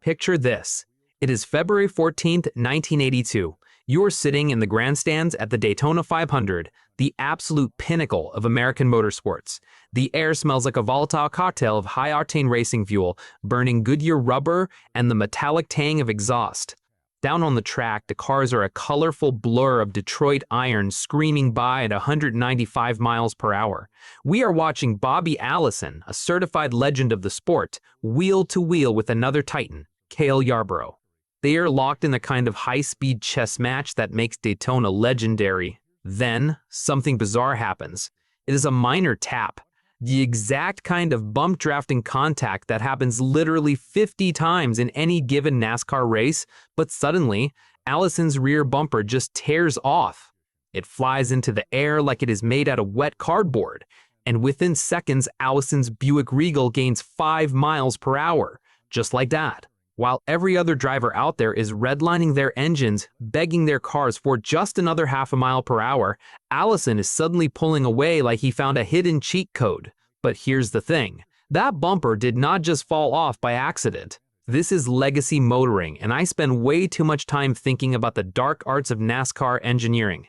Picture this. It is February 14th, 1982. You are sitting in the grandstands at the Daytona 500, the absolute pinnacle of American motorsports. The air smells like a volatile cocktail of high-octane racing fuel, burning Goodyear rubber, and the metallic tang of exhaust. Down on the track, the cars are a colorful blur of Detroit iron screaming by at 195 miles per hour. We are watching Bobby Allison, a certified legend of the sport, wheel to wheel with another titan, Cale Yarborough. They are locked in the kind of high-speed chess match that makes Daytona legendary. Then, something bizarre happens. It is a minor tap. The exact kind of bump drafting contact that happens literally 50 times in any given NASCAR race, but suddenly, Allison's rear bumper just tears off. It flies into the air like it is made out of wet cardboard, and within seconds, Allison's Buick Regal gains 5 miles per hour, just like that. While every other driver out there is redlining their engines, begging their cars for just another half a mile per hour, Allison is suddenly pulling away like he found a hidden cheat code. But here's the thing. That bumper did not just fall off by accident. This is legacy motoring, and I spend way too much time thinking about the dark arts of NASCAR engineering.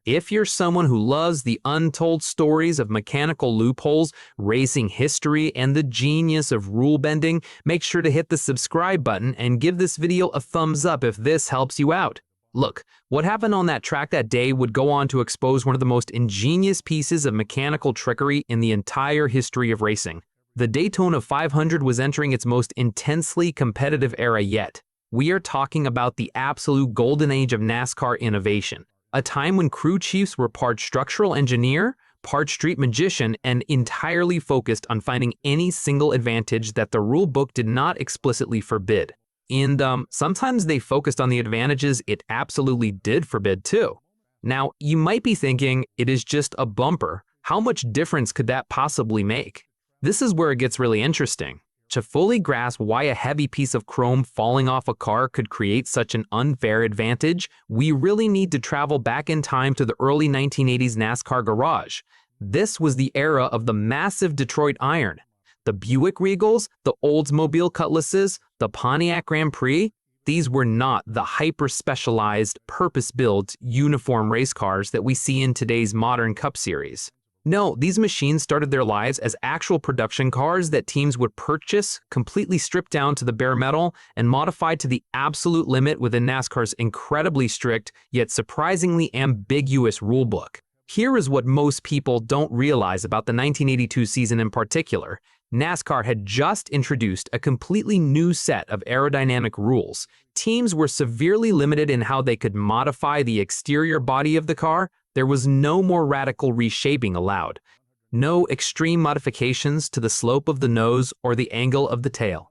If you're someone who loves the untold stories of mechanical loopholes, racing history, and the genius of rule bending, make sure to hit the subscribe button and give this video a thumbs up if this helps you out. Look, what happened on that track that day would go on to expose one of the most ingenious pieces of mechanical trickery in the entire history of racing. The Daytona 500 was entering its most intensely competitive era yet. We are talking about the absolute golden age of NASCAR innovation. A time when crew chiefs were part structural engineer, part street magician, and entirely focused on finding any single advantage that the rule book did not explicitly forbid. And sometimes they focused on the advantages it absolutely did forbid too. Now, you might be thinking, it is just a bumper. How much difference could that possibly make? This is where it gets really interesting. To fully grasp why a heavy piece of chrome falling off a car could create such an unfair advantage, we really need to travel back in time to the early 1980s NASCAR garage. This was the era of the massive Detroit iron. The Buick Regals, the Oldsmobile Cutlasses, the Pontiac Grand Prix, these were not the hyper-specialized, purpose-built, uniform race cars that we see in today's modern Cup Series. No, these machines started their lives as actual production cars that teams would purchase, completely stripped down to the bare metal, and modified to the absolute limit within NASCAR's incredibly strict, yet surprisingly ambiguous rulebook. Here is what most people don't realize about the 1982 season in particular. NASCAR had just introduced a completely new set of aerodynamic rules. Teams were severely limited in how they could modify the exterior body of the car. There was no more radical reshaping allowed. No extreme modifications to the slope of the nose or the angle of the tail.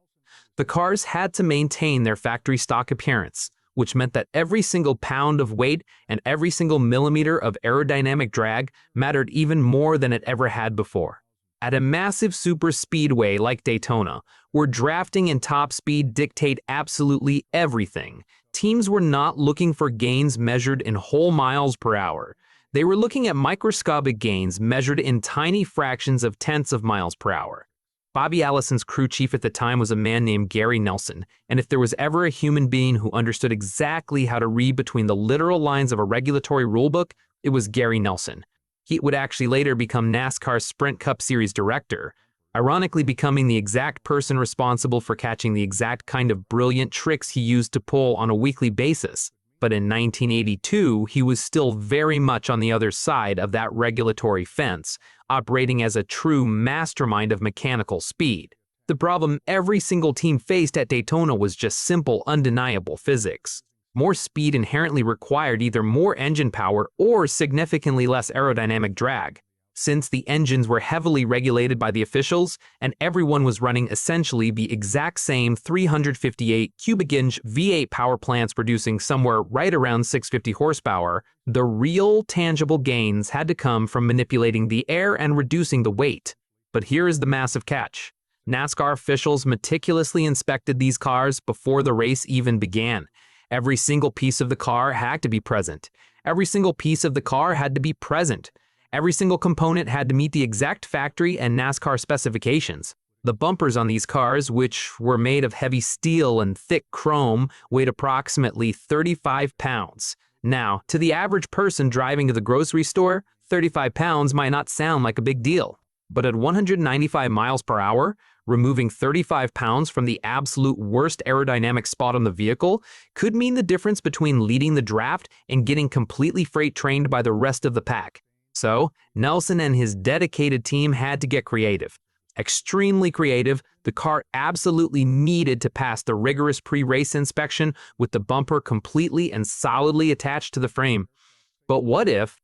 The cars had to maintain their factory stock appearance, which meant that every single pound of weight and every single millimeter of aerodynamic drag mattered even more than it ever had before. At a massive super speedway like Daytona, where drafting and top speed dictate absolutely everything, teams were not looking for gains measured in whole miles per hour. They were looking at microscopic gains measured in tiny fractions of tenths of miles per hour. Bobby Allison's crew chief at the time was a man named Gary Nelson, and if there was ever a human being who understood exactly how to read between the literal lines of a regulatory rulebook, it was Gary Nelson. He would actually later become NASCAR's Sprint Cup Series director, ironically becoming the exact person responsible for catching the exact kind of brilliant tricks he used to pull on a weekly basis. But in 1982, he was still very much on the other side of that regulatory fence, operating as a true mastermind of mechanical speed. The problem every single team faced at Daytona was just simple, undeniable physics. More speed inherently required either more engine power or significantly less aerodynamic drag. Since the engines were heavily regulated by the officials and everyone was running essentially the exact same 358 cubic inch V8 power plants producing somewhere right around 650 horsepower, the real tangible gains had to come from manipulating the air and reducing the weight. But here is the massive catch. NASCAR officials meticulously inspected these cars before the race even began. Every single piece of the car had to be present. Every single piece of the car had to be present. Every single component had to meet the exact factory and NASCAR specifications. The bumpers on these cars, which were made of heavy steel and thick chrome, weighed approximately 35 pounds. Now, to the average person driving to the grocery store, 35 pounds might not sound like a big deal. But at 195 miles per hour, removing 35 pounds from the absolute worst aerodynamic spot on the vehicle could mean the difference between leading the draft and getting completely freight-trained by the rest of the pack. So, Nelson and his dedicated team had to get creative. Extremely creative, the car absolutely needed to pass the rigorous pre-race inspection with the bumper completely and solidly attached to the frame. But what if,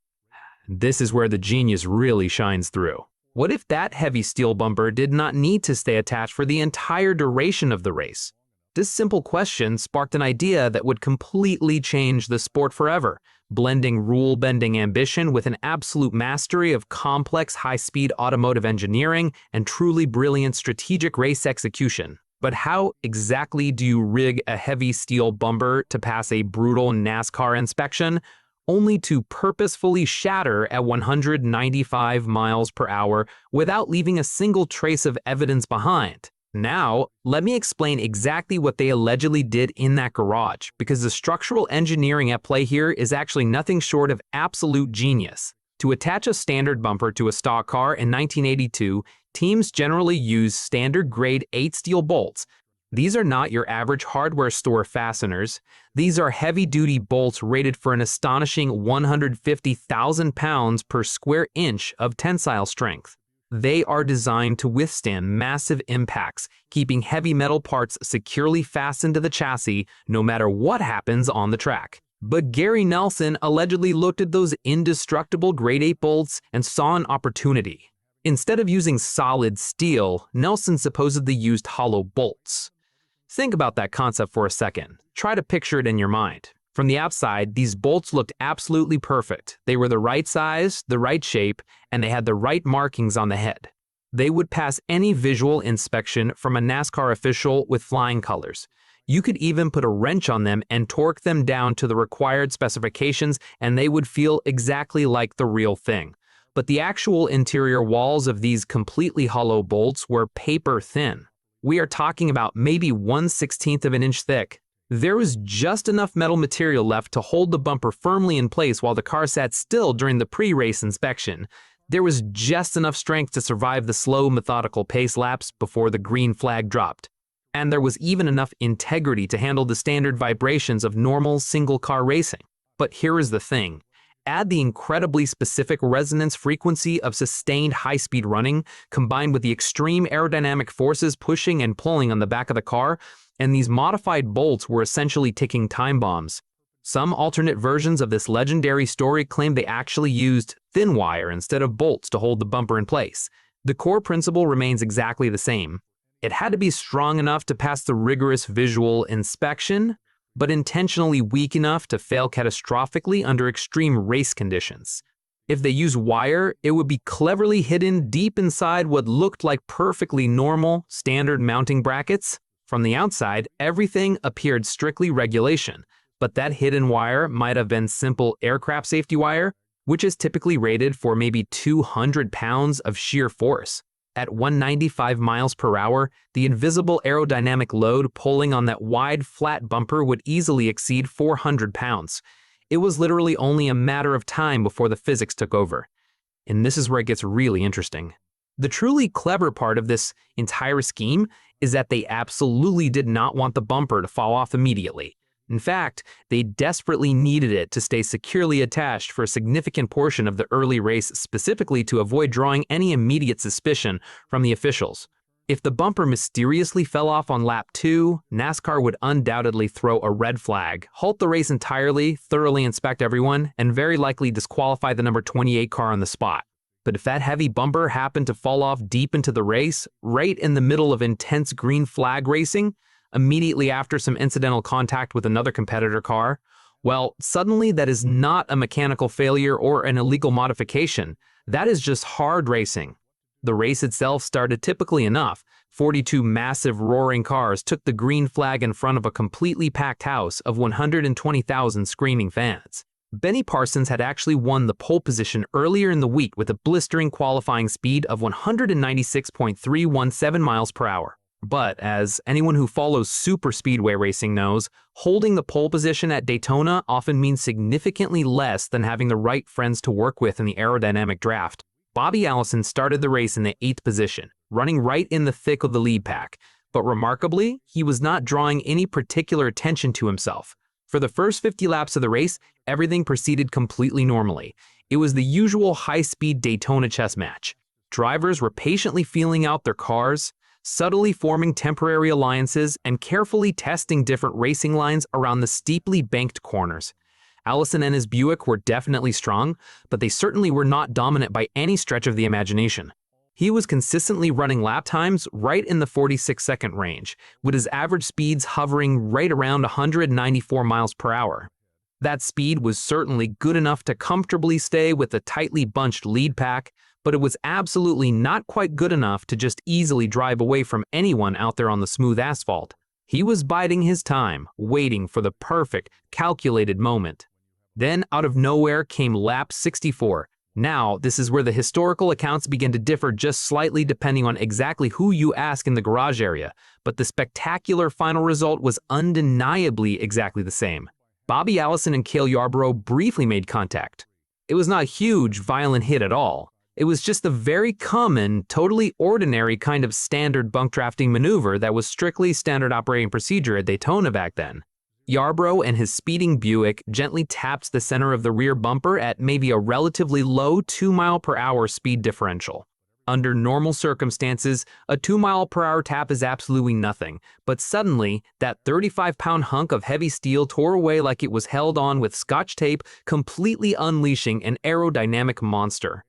this is where the genius really shines through, what if that heavy steel bumper did not need to stay attached for the entire duration of the race? This simple question sparked an idea that would completely change the sport forever, blending rule-bending ambition with an absolute mastery of complex high-speed automotive engineering and truly brilliant strategic race execution. But how exactly do you rig a heavy steel bumper to pass a brutal NASCAR inspection, only to purposefully shatter at 195 miles per hour without leaving a single trace of evidence behind? Now, let me explain exactly what they allegedly did in that garage, because the structural engineering at play here is actually nothing short of absolute genius. To attach a standard bumper to a stock car in 1982, teams generally use standard grade 8 steel bolts. These are not your average hardware store fasteners. These are heavy-duty bolts rated for an astonishing 150,000 pounds per square inch of tensile strength. They are designed to withstand massive impacts, keeping heavy metal parts securely fastened to the chassis no matter what happens on the track. But Gary Nelson allegedly looked at those indestructible grade 8 bolts and saw an opportunity. Instead of using solid steel, Nelson supposedly used hollow bolts. Think about that concept for a second. Try to picture it in your mind. From the outside, these bolts looked absolutely perfect. They were the right size, the right shape, and they had the right markings on the head. They would pass any visual inspection from a NASCAR official with flying colors. You could even put a wrench on them and torque them down to the required specifications, and they would feel exactly like the real thing. But the actual interior walls of these completely hollow bolts were paper thin. We are talking about maybe 1/16 of an inch thick. There was just enough metal material left to hold the bumper firmly in place while the car sat still during the pre-race inspection. There was just enough strength to survive the slow, methodical pace laps before the green flag dropped. And there was even enough integrity to handle the standard vibrations of normal single-car racing. But here is the thing. Add the incredibly specific resonance frequency of sustained high-speed running, combined with the extreme aerodynamic forces pushing and pulling on the back of the car, and these modified bolts were essentially ticking time bombs. Some alternate versions of this legendary story claim they actually used thin wire instead of bolts to hold the bumper in place. The core principle remains exactly the same. It had to be strong enough to pass the rigorous visual inspection, but intentionally weak enough to fail catastrophically under extreme race conditions. If they use wire, it would be cleverly hidden deep inside what looked like perfectly normal, standard mounting brackets. From the outside, everything appeared strictly regulation, but that hidden wire might have been simple aircraft safety wire, which is typically rated for maybe 200 pounds of sheer force. At 195 miles per hour, the invisible aerodynamic load pulling on that wide, flat bumper would easily exceed 400 pounds. It was literally only a matter of time before the physics took over. And this is where it gets really interesting. The truly clever part of this entire scheme is that they absolutely did not want the bumper to fall off immediately. In fact, they desperately needed it to stay securely attached for a significant portion of the early race, specifically to avoid drawing any immediate suspicion from the officials. If the bumper mysteriously fell off on lap 2, NASCAR would undoubtedly throw a red flag, halt the race entirely, thoroughly inspect everyone, and very likely disqualify the number 28 car on the spot. But if that heavy bumper happened to fall off deep into the race, right in the middle of intense green flag racing, immediately after some incidental contact with another competitor car, well, suddenly that is not a mechanical failure or an illegal modification. That is just hard racing. The race itself started typically enough. 42 massive roaring cars took the green flag in front of a completely packed house of 120,000 screaming fans. Benny Parsons had actually won the pole position earlier in the week with a blistering qualifying speed of 196.317 miles per hour. But as anyone who follows super speedway racing knows, holding the pole position at Daytona often means significantly less than having the right friends to work with in the aerodynamic draft. Bobby Allison started the race in the 8th position, running right in the thick of the lead pack. But remarkably, he was not drawing any particular attention to himself. For the first 50 laps of the race, everything proceeded completely normally. It was the usual high-speed Daytona chess match. Drivers were patiently feeling out their cars, subtly forming temporary alliances, and carefully testing different racing lines around the steeply banked corners. Allison and his Buick were definitely strong, but they certainly were not dominant by any stretch of the imagination. He was consistently running lap times right in the 46-second range, with his average speeds hovering right around 194 miles per hour. That speed was certainly good enough to comfortably stay with a tightly bunched lead pack, but it was absolutely not quite good enough to just easily drive away from anyone out there on the smooth asphalt. He was biding his time, waiting for the perfect, calculated moment. Then, out of nowhere, came lap 64. Now, this is where the historical accounts begin to differ just slightly depending on exactly who you ask in the garage area, but the spectacular final result was undeniably exactly the same. Bobby Allison and Cale Yarborough briefly made contact. It was not a huge, violent hit at all. It was just a very common, totally ordinary kind of standard bunk drafting maneuver that was strictly standard operating procedure at Daytona back then. Yarborough and his speeding Buick gently tapped the center of the rear bumper at maybe a relatively low 2-mile-per-hour speed differential. Under normal circumstances, a 2-mile-per-hour tap is absolutely nothing, but suddenly, that 35-pound hunk of heavy steel tore away like it was held on with Scotch tape, completely unleashing an aerodynamic monster.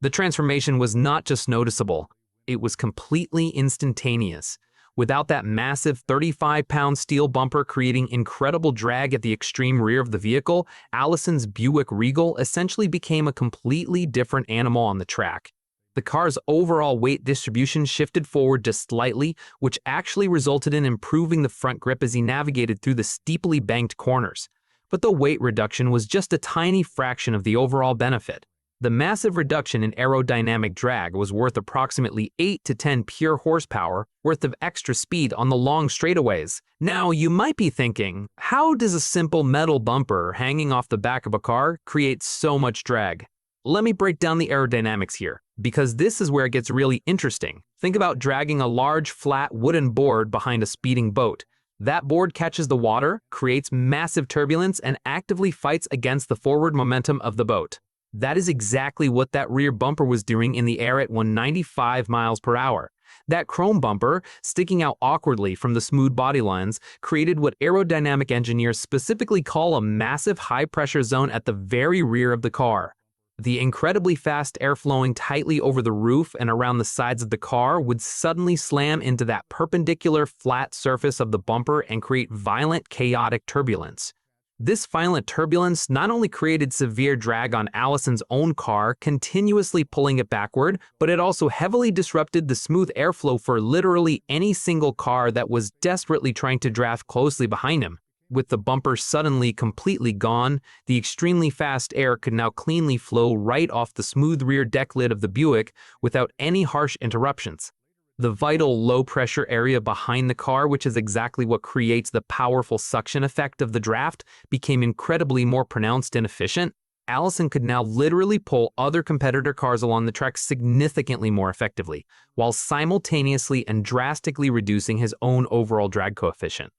The transformation was not just noticeable, it was completely instantaneous. Without that massive 35-pound steel bumper creating incredible drag at the extreme rear of the vehicle, Allison's Buick Regal essentially became a completely different animal on the track. The car's overall weight distribution shifted forward just slightly, which actually resulted in improving the front grip as he navigated through the steeply banked corners. But the weight reduction was just a tiny fraction of the overall benefit. The massive reduction in aerodynamic drag was worth approximately 8 to 10 pure horsepower worth of extra speed on the long straightaways. Now, you might be thinking, how does a simple metal bumper hanging off the back of a car create so much drag? Let me break down the aerodynamics here, because this is where it gets really interesting. Think about dragging a large, flat wooden board behind a speeding boat. That board catches the water, creates massive turbulence, and actively fights against the forward momentum of the boat. That is exactly what that rear bumper was doing in the air at 195 miles per hour. That chrome bumper, sticking out awkwardly from the smooth body lines, created what aerodynamic engineers specifically call a massive high-pressure zone at the very rear of the car. The incredibly fast air flowing tightly over the roof and around the sides of the car would suddenly slam into that perpendicular flat surface of the bumper and create violent, chaotic turbulence. This violent turbulence not only created severe drag on Allison's own car, continuously pulling it backward, but it also heavily disrupted the smooth airflow for literally any single car that was desperately trying to draft closely behind him. With the bumper suddenly completely gone, the extremely fast air could now cleanly flow right off the smooth rear deck lid of the Buick without any harsh interruptions. The vital low-pressure area behind the car, which is exactly what creates the powerful suction effect of the draft, became incredibly more pronounced and efficient. Allison could now literally pull other competitor cars along the track significantly more effectively, while simultaneously and drastically reducing his own overall drag coefficient.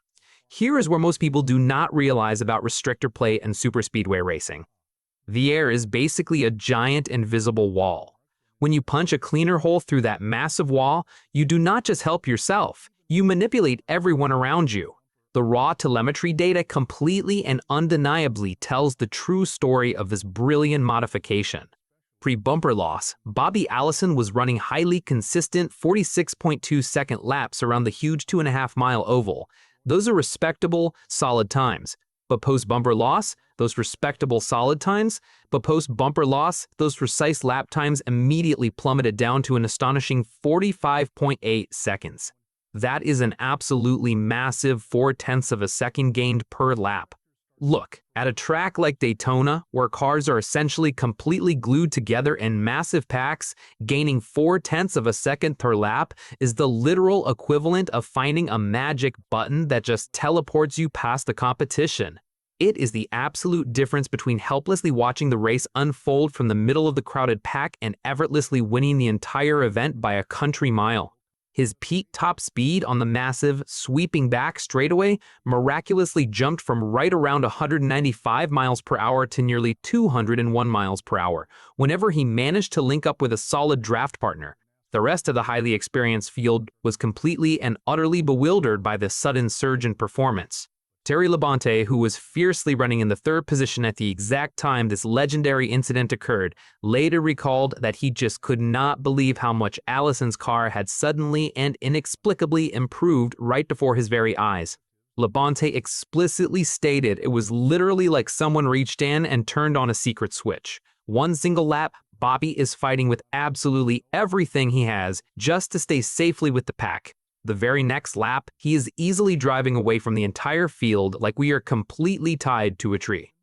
Here is where most people do not realize about restrictor plate and superspeedway racing. The air is basically a giant invisible wall. When you punch a cleaner hole through that massive wall, you do not just help yourself, you manipulate everyone around you. The raw telemetry data completely and undeniably tells the true story of this brilliant modification. Pre-bumper loss, Bobby Allison was running highly consistent 46.2-second laps around the huge 2.5-mile oval. Those are respectable, solid times. But post-bumper loss, those respectable solid times, but post-bumper loss, those precise lap times immediately plummeted down to an astonishing 45.8 seconds. That is an absolutely massive 0.4 of a second gained per lap. Look, at a track like Daytona, where cars are essentially completely glued together in massive packs, gaining 0.4 of a second per lap is the literal equivalent of finding a magic button that just teleports you past the competition. It is the absolute difference between helplessly watching the race unfold from the middle of the crowded pack and effortlessly winning the entire event by a country mile. His peak top speed on the massive, sweeping back straightaway miraculously jumped from right around 195 miles per hour to nearly 201 miles per hour whenever he managed to link up with a solid draft partner. The rest of the highly experienced field was completely and utterly bewildered by this sudden surge in performance. Terry Labonte, who was fiercely running in the third position at the exact time this legendary incident occurred, later recalled that he just could not believe how much Allison's car had suddenly and inexplicably improved right before his very eyes. Labonte explicitly stated it was literally like someone reached in and turned on a secret switch. One single lap, Bobby is fighting with absolutely everything he has just to stay safely with the pack. The very next lap, he is easily driving away from the entire field like we are completely tied to a tree.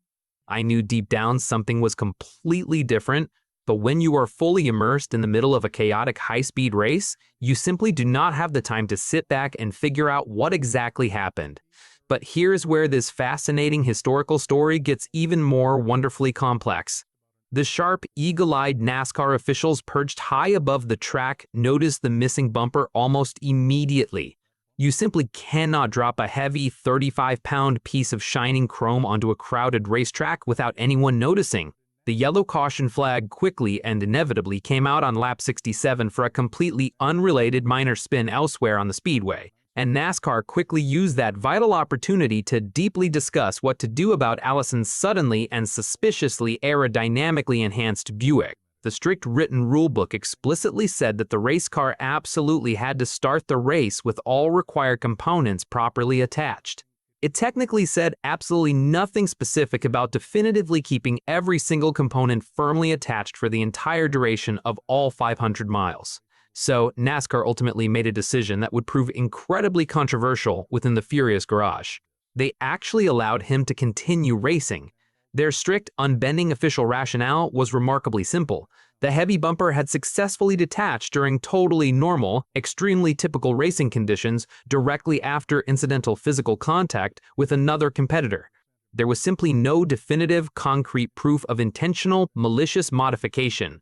I knew deep down something was completely different, but when you are fully immersed in the middle of a chaotic high-speed race, you simply do not have the time to sit back and figure out what exactly happened. But here's where this fascinating historical story gets even more wonderfully complex. The sharp, eagle-eyed NASCAR officials perched high above the track noticed the missing bumper almost immediately. You simply cannot drop a heavy 35-pound piece of shining chrome onto a crowded racetrack without anyone noticing. The yellow caution flag quickly and inevitably came out on lap 67 for a completely unrelated minor spin elsewhere on the speedway. And NASCAR quickly used that vital opportunity to deeply discuss what to do about Allison's suddenly and suspiciously aerodynamically enhanced Buick. The strict written rulebook explicitly said that the race car absolutely had to start the race with all required components properly attached. It technically said absolutely nothing specific about definitively keeping every single component firmly attached for the entire duration of all 500 miles. So, NASCAR ultimately made a decision that would prove incredibly controversial within the Furious garage. They actually allowed him to continue racing. Their strict, unbending official rationale was remarkably simple. The heavy bumper had successfully detached during totally normal, extremely typical racing conditions directly after incidental physical contact with another competitor. There was simply no definitive, concrete proof of intentional, malicious modification.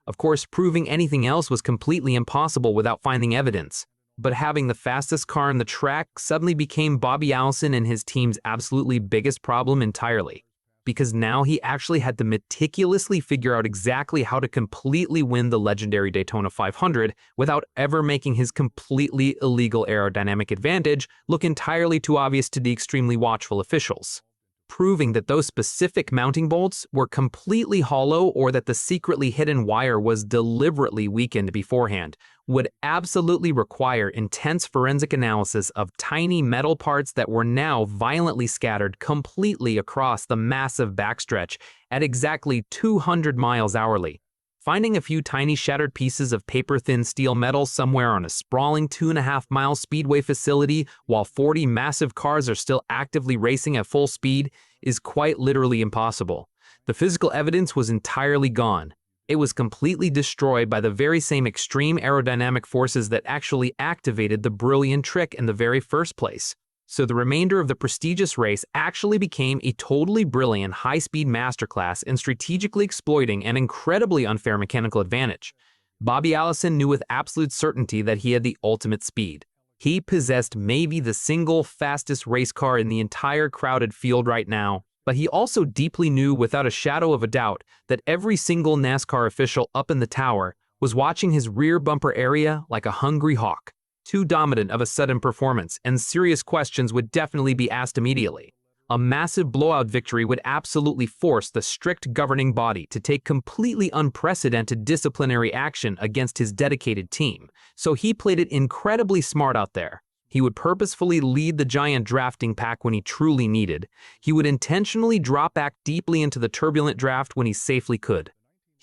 Of course, proving anything else was completely impossible without finding evidence. But having the fastest car on the track suddenly became Bobby Allison and his team's absolutely biggest problem entirely. Because now he actually had to meticulously figure out exactly how to completely win the legendary Daytona 500 without ever making his completely illegal aerodynamic advantage look entirely too obvious to the extremely watchful officials. Proving that those specific mounting bolts were completely hollow or that the secretly hidden wire was deliberately weakened beforehand would absolutely require intense forensic analysis of tiny metal parts that were now violently scattered completely across the massive backstretch at exactly 200 miles hourly. Finding a few tiny shattered pieces of paper-thin steel metal somewhere on a sprawling 2.5-mile speedway facility while 40 massive cars are still actively racing at full speed is quite literally impossible. The physical evidence was entirely gone. It was completely destroyed by the very same extreme aerodynamic forces that actually activated the brilliant trick in the very first place. So the remainder of the prestigious race actually became a totally brilliant high-speed masterclass in strategically exploiting an incredibly unfair mechanical advantage. Bobby Allison knew with absolute certainty that he had the ultimate speed. He possessed maybe the single fastest race car in the entire crowded field right now, but he also deeply knew without a shadow of a doubt that every single NASCAR official up in the tower was watching his rear bumper area like a hungry hawk. Too dominant of a sudden performance, and serious questions would definitely be asked immediately. A massive blowout victory would absolutely force the strict governing body to take completely unprecedented disciplinary action against his dedicated team, so he played it incredibly smart out there. He would purposefully lead the giant drafting pack when he truly needed. He would intentionally drop back deeply into the turbulent draft when he safely could.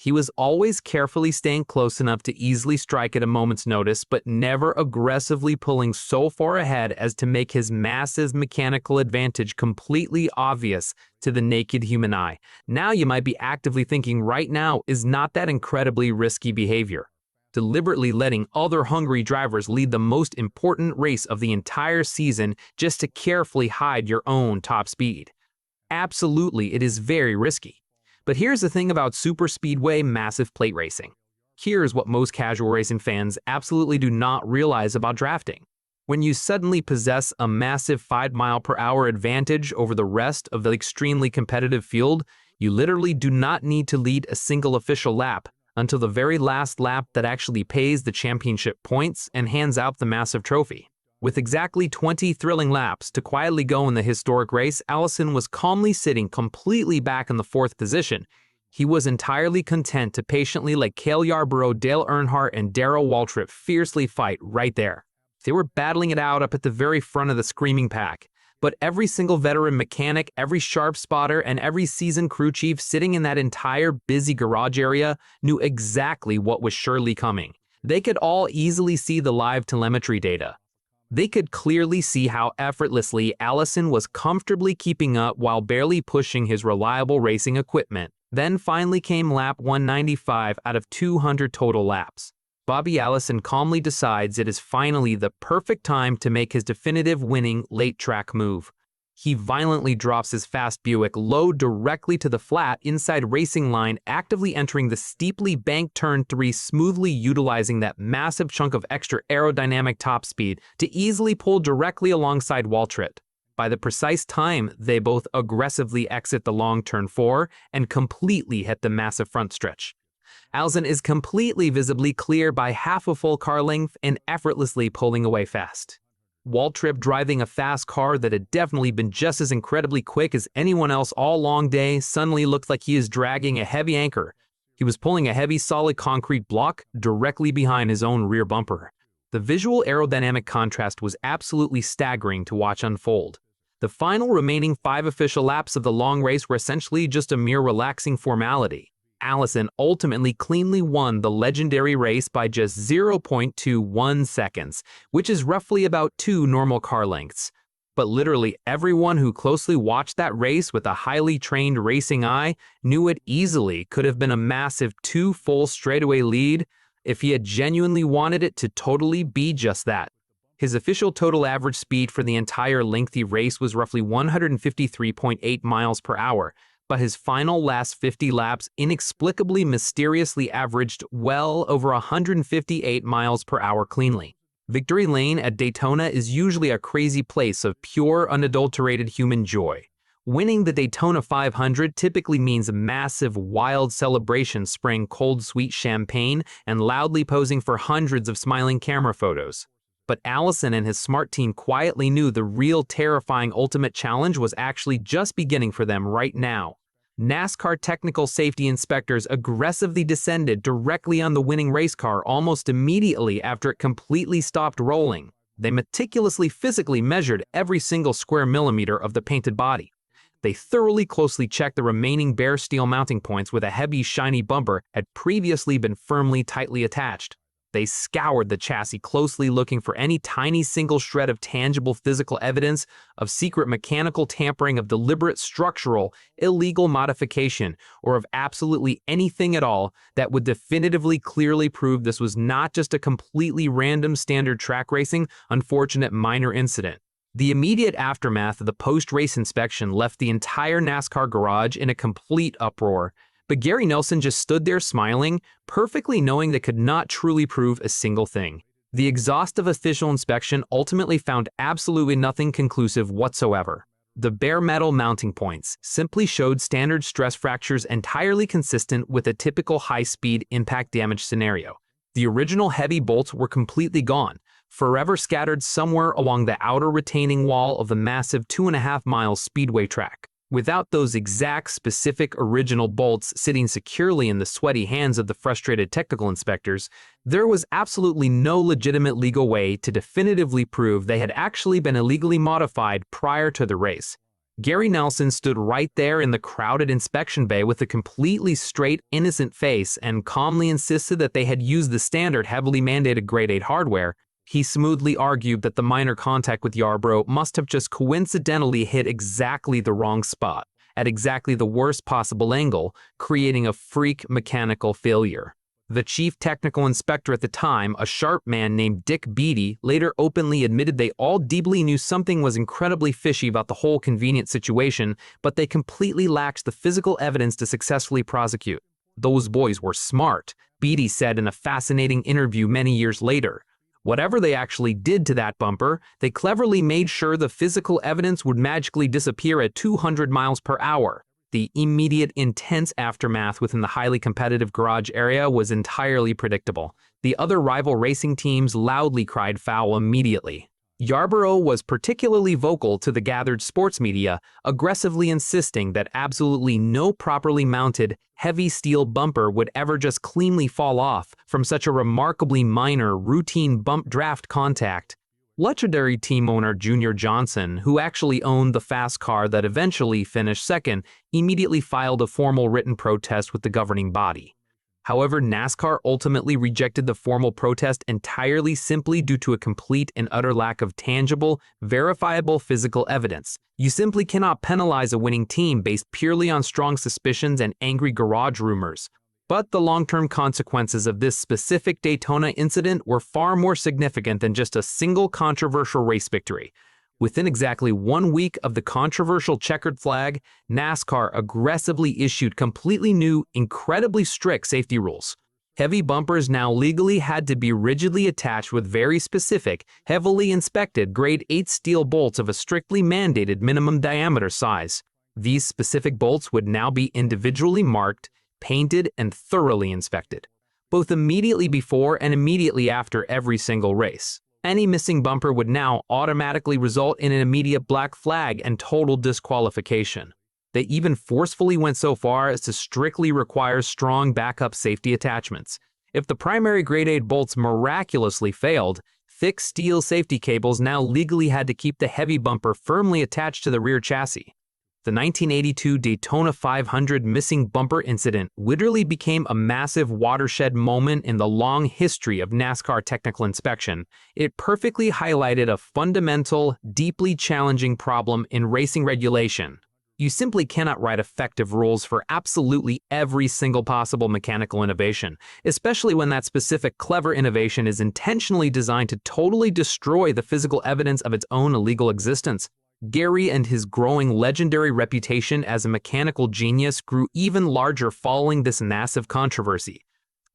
He was always carefully staying close enough to easily strike at a moment's notice, but never aggressively pulling so far ahead as to make his massive mechanical advantage completely obvious to the naked human eye. Now you might be actively thinking right now, is not that incredibly risky behavior? Deliberately letting other hungry drivers lead the most important race of the entire season just to carefully hide your own top speed. Absolutely, it is very risky. But here's the thing about superspeedway massive plate racing. Here's what most casual racing fans absolutely do not realize about drafting. When you suddenly possess a massive 5-mile-per-hour advantage over the rest of the extremely competitive field, you literally do not need to lead a single official lap until the very last lap that actually pays the championship points and hands out the massive trophy. With exactly 20 thrilling laps to quietly go in the historic race, Allison was calmly sitting completely back in the 4th position. He was entirely content to patiently let Cale Yarborough, Dale Earnhardt, and Darrell Waltrip fiercely fight right there. They were battling it out up at the very front of the screaming pack. But every single veteran mechanic, every sharp spotter, and every seasoned crew chief sitting in that entire busy garage area knew exactly what was surely coming. They could all easily see the live telemetry data. They could clearly see how effortlessly Allison was comfortably keeping up while barely pushing his reliable racing equipment. Then finally came lap 195 out of 200 total laps. Bobby Allison calmly decides it is finally the perfect time to make his definitive winning late track move. He violently drops his fast Buick low directly to the flat inside racing line, actively entering the steeply banked turn 3, smoothly utilizing that massive chunk of extra aerodynamic top speed to easily pull directly alongside Waltrip. By the precise time, they both aggressively exit the long turn 4 and completely hit the massive front stretch. Allison is completely visibly clear by half a full car length and effortlessly pulling away fast. Waltrip, driving a fast car that had definitely been just as incredibly quick as anyone else all long day, suddenly looked like he is dragging a heavy anchor. He was pulling a heavy solid concrete block directly behind his own rear bumper. The visual aerodynamic contrast was absolutely staggering to watch unfold. The final remaining 5 official laps of the long race were essentially just a mere relaxing formality. Allison ultimately cleanly won the legendary race by just 0.21 seconds, which is roughly about 2 normal car lengths. But literally everyone who closely watched that race with a highly trained racing eye knew it easily could have been a massive 2 full straightaway lead if he had genuinely wanted it to totally be just that. His official total average speed for the entire lengthy race was roughly 153.8 miles per hour, but his final last 50 laps inexplicably mysteriously averaged well over 158 miles per hour cleanly. Victory Lane at Daytona is usually a crazy place of pure, unadulterated human joy. Winning the Daytona 500 typically means a massive, wild celebration spraying cold, sweet champagne and loudly posing for hundreds of smiling camera photos. But Allison and his smart team quietly knew the real terrifying ultimate challenge was actually just beginning for them right now. NASCAR technical safety inspectors aggressively descended directly on the winning race car almost immediately after it completely stopped rolling. They meticulously physically measured every single square millimeter of the painted body. They thoroughly closely checked the remaining bare steel mounting points with a heavy, shiny bumper had previously been firmly tightly attached. They scoured the chassis closely, looking for any tiny single shred of tangible physical evidence of secret mechanical tampering, of deliberate structural, illegal modification, or of absolutely anything at all that would definitively clearly prove this was not just a completely random standard track racing, unfortunate minor incident. The immediate aftermath of the post-race inspection left the entire NASCAR garage in a complete uproar. But Gary Nelson just stood there smiling, perfectly knowing they could not truly prove a single thing. The exhaustive official inspection ultimately found absolutely nothing conclusive whatsoever. The bare metal mounting points simply showed standard stress fractures entirely consistent with a typical high-speed impact damage scenario. The original heavy bolts were completely gone, forever scattered somewhere along the outer retaining wall of the massive 2.5-mile speedway track. Without those exact, specific, original bolts sitting securely in the sweaty hands of the frustrated technical inspectors, there was absolutely no legitimate legal way to definitively prove they had actually been illegally modified prior to the race. Gary Nelson stood right there in the crowded inspection bay with a completely straight, innocent face and calmly insisted that they had used the standard heavily mandated grade 8 hardware. He smoothly argued that the minor contact with Yarborough must have just coincidentally hit exactly the wrong spot, at exactly the worst possible angle, creating a freak mechanical failure. The chief technical inspector at the time, a sharp man named Dick Beattie, later openly admitted they all deeply knew something was incredibly fishy about the whole convenient situation, but they completely lacked the physical evidence to successfully prosecute. Those boys were smart, Beattie said in a fascinating interview many years later. Whatever they actually did to that bumper, they cleverly made sure the physical evidence would magically disappear at 200 miles per hour. The immediate, intense aftermath within the highly competitive garage area was entirely predictable. The other rival racing teams loudly cried foul immediately. Yarborough was particularly vocal to the gathered sports media, aggressively insisting that absolutely no properly mounted, heavy steel bumper would ever just cleanly fall off from such a remarkably minor, routine bump draft contact. Legendary team owner Junior Johnson, who actually owned the fast car that eventually finished second, immediately filed a formal written protest with the governing body. However, NASCAR ultimately rejected the formal protest entirely simply due to a complete and utter lack of tangible, verifiable physical evidence. You simply cannot penalize a winning team based purely on strong suspicions and angry garage rumors. But the long-term consequences of this specific Daytona incident were far more significant than just a single controversial race victory. Within exactly 1 week of the controversial checkered flag, NASCAR aggressively issued completely new, incredibly strict safety rules. Heavy bumpers now legally had to be rigidly attached with very specific, heavily inspected grade 8 steel bolts of a strictly mandated minimum diameter size. These specific bolts would now be individually marked, painted, and thoroughly inspected, both immediately before and immediately after every single race. Any missing bumper would now automatically result in an immediate black flag and total disqualification. They even forcefully went so far as to strictly require strong backup safety attachments. If the primary grade 8 bolts miraculously failed, thick steel safety cables now legally had to keep the heavy bumper firmly attached to the rear chassis. The 1982 Daytona 500 missing bumper incident literally became a massive watershed moment in the long history of NASCAR technical inspection. It perfectly highlighted a fundamental, deeply challenging problem in racing regulation. You simply cannot write effective rules for absolutely every single possible mechanical innovation, especially when that specific clever innovation is intentionally designed to totally destroy the physical evidence of its own illegal existence. Gary and his growing legendary reputation as a mechanical genius grew even larger following this massive controversy.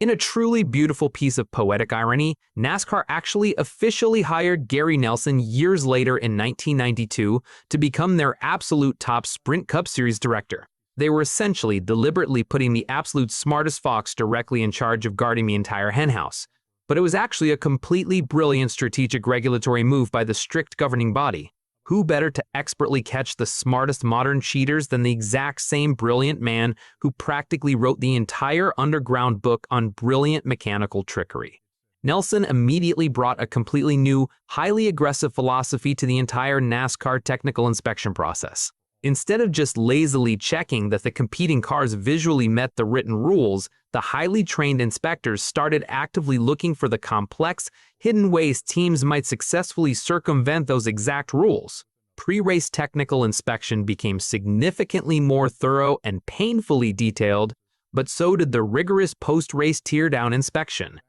In a truly beautiful piece of poetic irony, NASCAR actually officially hired Gary Nelson years later in 1992 to become their absolute top Sprint Cup Series director. They were essentially deliberately putting the absolute smartest fox directly in charge of guarding the entire henhouse. But it was actually a completely brilliant strategic regulatory move by the strict governing body. Who better to expertly catch the smartest modern cheaters than the exact same brilliant man who practically wrote the entire underground book on brilliant mechanical trickery? Nelson immediately brought a completely new, highly aggressive philosophy to the entire NASCAR technical inspection process. Instead of just lazily checking that the competing cars visually met the written rules, the highly trained inspectors started actively looking for the complex, hidden ways teams might successfully circumvent those exact rules. Pre-race technical inspection became significantly more thorough and painfully detailed, but so did the rigorous post-race teardown inspection.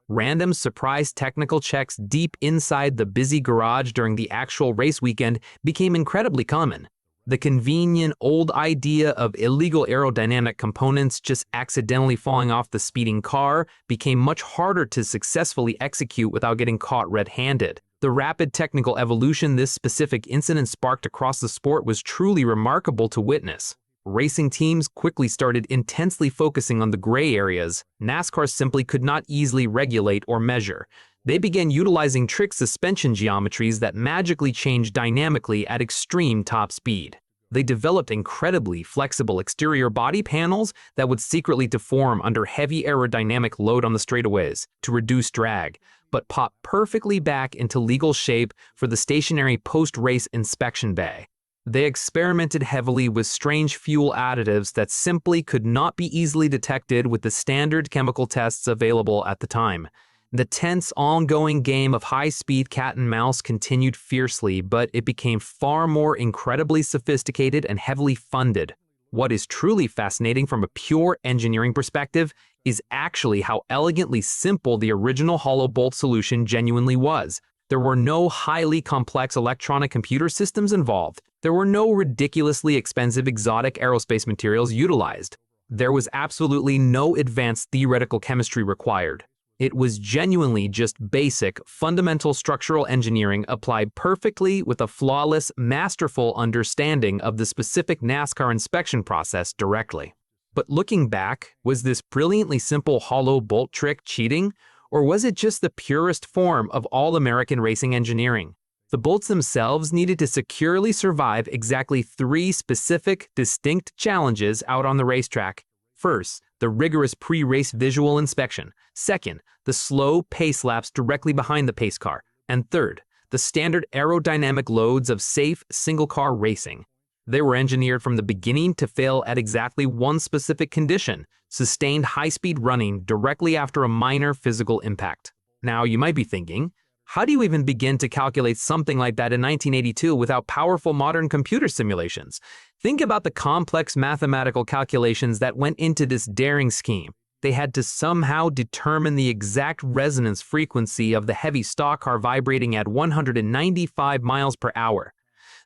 Random surprise technical checks deep inside the busy garage during the actual race weekend became incredibly common. The convenient old idea of illegal aerodynamic components just accidentally falling off the speeding car became much harder to successfully execute without getting caught red-handed. The rapid technical evolution this specific incident sparked across the sport was truly remarkable to witness. Racing teams quickly started intensely focusing on the gray areas NASCAR simply could not easily regulate or measure. They began utilizing trick suspension geometries that magically changed dynamically at extreme top speed. They developed incredibly flexible exterior body panels that would secretly deform under heavy aerodynamic load on the straightaways to reduce drag, but pop perfectly back into legal shape for the stationary post-race inspection bay. They experimented heavily with strange fuel additives that simply could not be easily detected with the standard chemical tests available at the time. The tense, ongoing game of high-speed cat and mouse continued fiercely, but it became far more incredibly sophisticated and heavily funded. What is truly fascinating from a pure engineering perspective is actually how elegantly simple the original hollow bolt solution genuinely was. There were no highly complex electronic computer systems involved. There were no ridiculously expensive exotic aerospace materials utilized. There was absolutely no advanced theoretical chemistry required. It was genuinely just basic, fundamental structural engineering applied perfectly with a flawless, masterful understanding of the specific NASCAR inspection process directly. But looking back, was this brilliantly simple hollow bolt trick cheating? Or was it just the purest form of all-American racing engineering? The bolts themselves needed to securely survive exactly 3 specific, distinct challenges out on the racetrack. First, the rigorous pre-race visual inspection. Second, the slow pace laps directly behind the pace car. And third, the standard aerodynamic loads of safe single-car racing. They were engineered from the beginning to fail at exactly one specific condition: sustained high-speed running directly after a minor physical impact. Now, you might be thinking, how do you even begin to calculate something like that in 1982 without powerful modern computer simulations? Think about the complex mathematical calculations that went into this daring scheme. They had to somehow determine the exact resonance frequency of the heavy stock car vibrating at 195 miles per hour.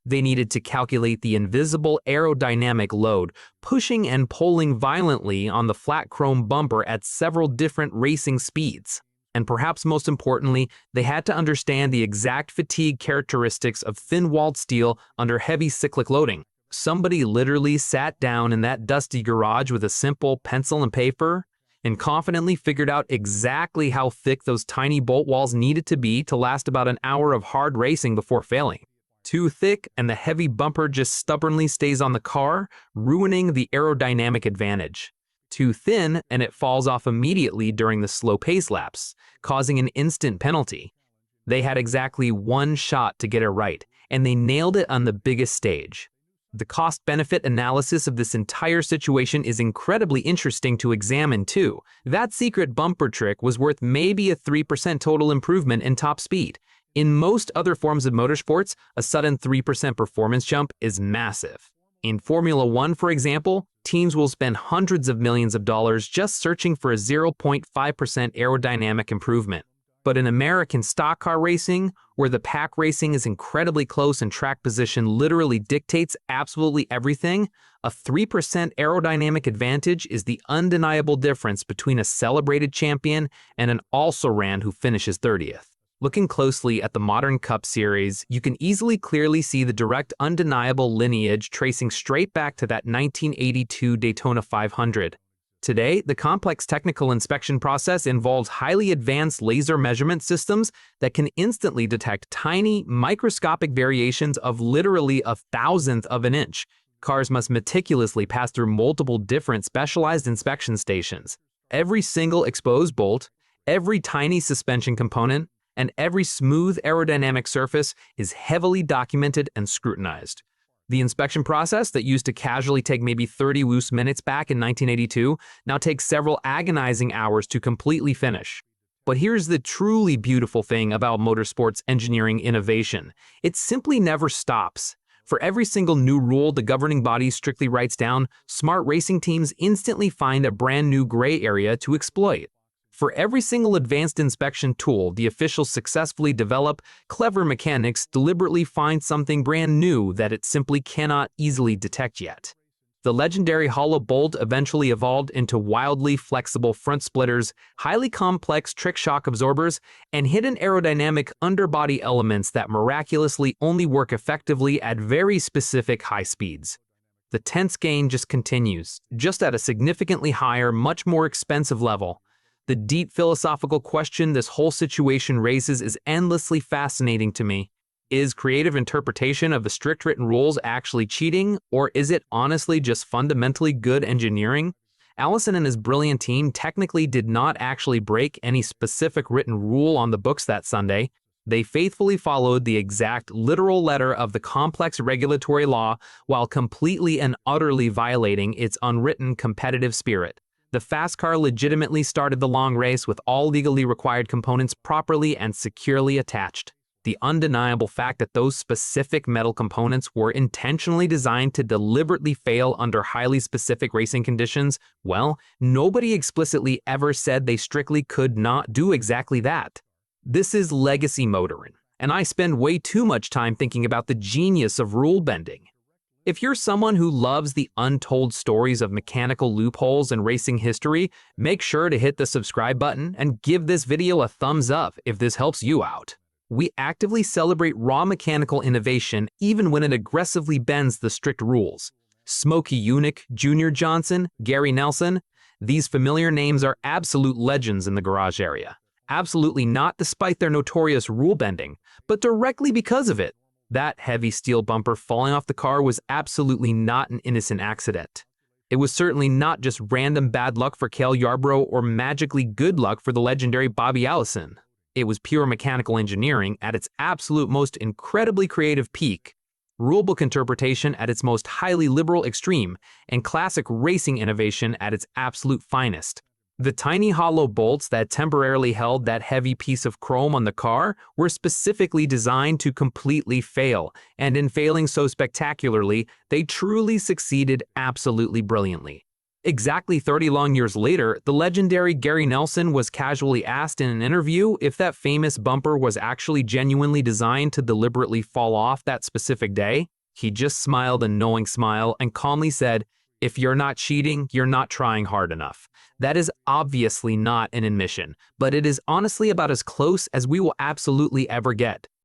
They needed to calculate the invisible aerodynamic load, pushing and pulling violently on the flat chrome bumper at several different racing speeds. And perhaps most importantly, they had to understand the exact fatigue characteristics of thin-walled steel under heavy cyclic loading. Somebody literally sat down in that dusty garage with a simple pencil and paper and confidently figured out exactly how thick those tiny bolt walls needed to be to last about an hour of hard racing before failing. Too thick and the heavy bumper just stubbornly stays on the car, ruining the aerodynamic advantage. Too thin and it falls off immediately during the slow pace laps, causing an instant penalty. They had exactly one shot to get it right, and they nailed it on the biggest stage. The cost-benefit analysis of this entire situation is incredibly interesting to examine too. That secret bumper trick was worth maybe a 3% total improvement in top speed. In most other forms of motorsports, a sudden 3% performance jump is massive. In Formula One, for example, teams will spend hundreds of millions of dollars just searching for a 0.5% aerodynamic improvement. But in American stock car racing, where the pack racing is incredibly close and track position literally dictates absolutely everything, a 3% aerodynamic advantage is the undeniable difference between a celebrated champion and an also-ran who finishes 30th. Looking closely at the modern Cup Series, you can easily clearly see the direct, undeniable lineage tracing straight back to that 1982 Daytona 500. Today, the complex technical inspection process involves highly advanced laser measurement systems that can instantly detect tiny, microscopic variations of literally a thousandth of an inch. Cars must meticulously pass through multiple different specialized inspection stations. Every single exposed bolt, every tiny suspension component, and every smooth aerodynamic surface is heavily documented and scrutinized. The inspection process that used to casually take maybe 30 loose minutes back in 1982 now takes several agonizing hours to completely finish. But here's the truly beautiful thing about motorsports engineering innovation. It simply never stops. For every single new rule the governing body strictly writes down, smart racing teams instantly find a brand new gray area to exploit. For every single advanced inspection tool the officials successfully develop, clever mechanics deliberately find something brand new that it simply cannot easily detect yet. The legendary hollow bolt eventually evolved into wildly flexible front splitters, highly complex trick shock absorbers, and hidden aerodynamic underbody elements that miraculously only work effectively at very specific high speeds. The tense game just continues, just at a significantly higher, much more expensive level. The deep philosophical question this whole situation raises is endlessly fascinating to me. Is creative interpretation of the strict written rules actually cheating, or is it honestly just fundamentally good engineering? Allison and his brilliant team technically did not actually break any specific written rule on the books that Sunday. They faithfully followed the exact literal letter of the complex regulatory law while completely and utterly violating its unwritten competitive spirit. The fast car legitimately started the long race with all legally required components properly and securely attached. The undeniable fact that those specific metal components were intentionally designed to deliberately fail under highly specific racing conditions, well, nobody explicitly ever said they strictly could not do exactly that. This is legacy motoring, and I spend way too much time thinking about the genius of rule bending. If you're someone who loves the untold stories of mechanical loopholes in racing history, make sure to hit the subscribe button and give this video a thumbs up if this helps you out. We actively celebrate raw mechanical innovation even when it aggressively bends the strict rules. Smokey Yunick, Junior Johnson, Gary Nelson, these familiar names are absolute legends in the garage area. Absolutely not despite their notorious rule bending, but directly because of it. That heavy steel bumper falling off the car was absolutely not an innocent accident. It was certainly not just random bad luck for Cale Yarborough or magically good luck for the legendary Bobby Allison. It was pure mechanical engineering at its absolute most incredibly creative peak, rulebook interpretation at its most highly liberal extreme, and classic racing innovation at its absolute finest. The tiny hollow bolts that temporarily held that heavy piece of chrome on the car were specifically designed to completely fail, and in failing so spectacularly, they truly succeeded absolutely brilliantly. Exactly 30 long years later, the legendary Gary Nelson was casually asked in an interview if that famous bumper was actually genuinely designed to deliberately fall off that specific day. He just smiled a knowing smile and calmly said, "If you're not cheating, you're not trying hard enough." That is obviously not an admission, but it is honestly about as close as we will absolutely ever get.